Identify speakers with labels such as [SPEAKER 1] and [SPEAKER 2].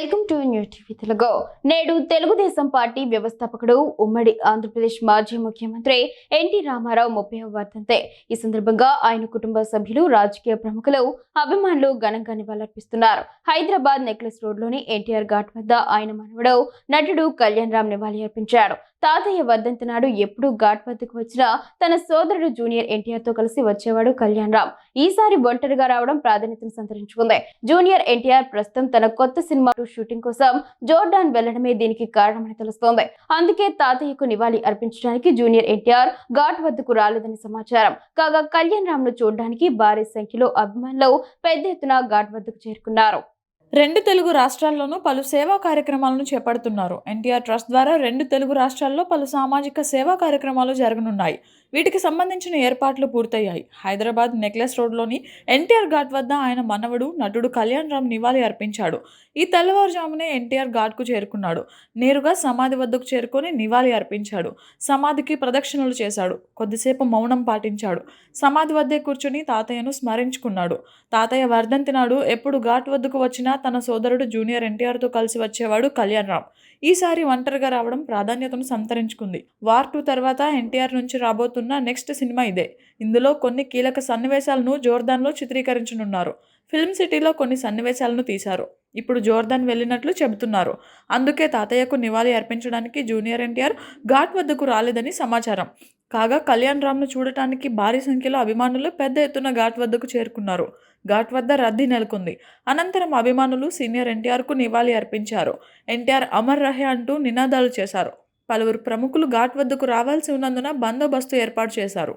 [SPEAKER 1] Welcome to new TV Telugu. నేడు Telugu Desam party వ్యవస్థాపకుడు ఉమ్మడి ఆంధ్రప్రదేశ్ మాజీ ముఖ్యమంత్రి ఎన్టీ రామారావు 30వ వర్ధంతి. ఈ సందర్భంగా ఆయన కుటుంబ సభ్యులు, రాజకీయ ప్రముఖులు, అభిమానులు ఘనంగా నివాళులర్పిస్తున్నారు. హైదరాబాద్ నెక్లెస్ రోడ్లోని ఎన్టీఆర్ ఘాట్ వద్ద ఆయన మనవడు నటుడు కళ్యాణ్ రామ్ నివాళి అర్పించాడు. తాతయ్య వర్ధంతి నాడు ఎప్పుడు ఘాట్ వద్దకు వచ్చినా తన సోదరుడు జూనియర్ ఎన్టీఆర్ తో కలిసి వచ్చేవాడు కళ్యాణ్ రామ్. ఈసారి ఒంటరిగా రావడం ప్రాధాన్యతను సంతరించుకుంది. జూనియర్ ఎన్టీఆర్ ప్రస్తుతం తన కొత్త సినిమా షూటింగ్ కోసం జోర్డాన్ వెళ్లడమే దీనికి కారణమని తెలుస్తోంది. అందుకే తాతయ్యకు నివాళి అర్పించడానికి జూనియర్ ఎన్టీఆర్ ఘాట్ వద్దకు రాలేదని సమాచారం. కాగా కళ్యాణ్ రామ్ ను చూడడానికి భారీ సంఖ్యలో అభిమానులు పెద్ద ఎత్తున ఘాట్ వద్దకు చేరుకున్నారు.
[SPEAKER 2] రెండు తెలుగు రాష్ట్రాల్లోనూ పలు సేవా కార్యక్రమాలను చేపడుతున్నారు. ఎన్టీఆర్ ట్రస్ట్ ద్వారా రెండు తెలుగు రాష్ట్రాల్లో పలు సామాజిక సేవా కార్యక్రమాలు జరగనున్నాయి. వీటికి సంబంధించిన ఏర్పాట్లు పూర్తయ్యాయి. హైదరాబాద్ నెక్లెస్ రోడ్లోని ఎన్టీఆర్ ఘాట్ వద్ద ఆయన మనవడు నటుడు కళ్యాణ్ రామ్ నివాళి అర్పించాడు. ఈ తెల్లవారుజామునే ఎన్టీఆర్ ఘాట్కు చేరుకున్నాడు. నేరుగా సమాధి వద్దకు చేరుకొని నివాళి అర్పించాడు. సమాధికి ప్రదక్షిణలు చేశాడు. కొద్దిసేపు మౌనం పాటించాడు. సమాధి వద్దే కూర్చొని తాతయ్యను స్మరించుకున్నాడు. తాతయ్య వర్ధంతి నాడు ఎప్పుడు ఘాట్ వద్దకు వచ్చినా తన సోదరుడు జూనియర్ ఎన్టీఆర్తో కలిసి వచ్చేవాడు కళ్యాణ్ రామ్. ఈసారి ఒంటరిగా రావడం ప్రాధాన్యతను సంతరించుకుంది. వార్ 2 తర్వాత ఎన్టీఆర్ నుంచి రాబోతున్న నెక్స్ట్ సినిమా ఇదే. ఇందులో కొన్ని కీలక సన్నివేశాలను జోర్దాన్లో చిత్రీకరించనున్నారు. ఫిల్మ్ సిటీలో కొన్ని సన్నివేశాలను తీశారు. ఇప్పుడు జోర్దాన్ వెళ్ళినట్లు చెబుతున్నారు. అందుకే తాతయ్యకు నివాళి అర్పించడానికి జూనియర్ ఎన్టీఆర్ ఘాట్ వద్దకు రాలేదని సమాచారం. కాగా కళ్యాణ్ రామ్ను చూడటానికి భారీ సంఖ్యలో అభిమానులు పెద్ద ఎత్తున ఘాట్ వద్దకు చేరుకున్నారు. ఘాట్ వద్ద రద్దీ నెలకొంది. అనంతరం అభిమానులు సీనియర్ ఎన్టీఆర్కు నివాళి అర్పించారు. ఎన్టీఆర్ అమర్ రహే అంటూ నినాదాలు చేశారు. పలువురు ప్రముఖులు ఘాట్ వద్దకు రావాల్సి ఉన్నందున బందోబస్తు ఏర్పాటు చేశారు.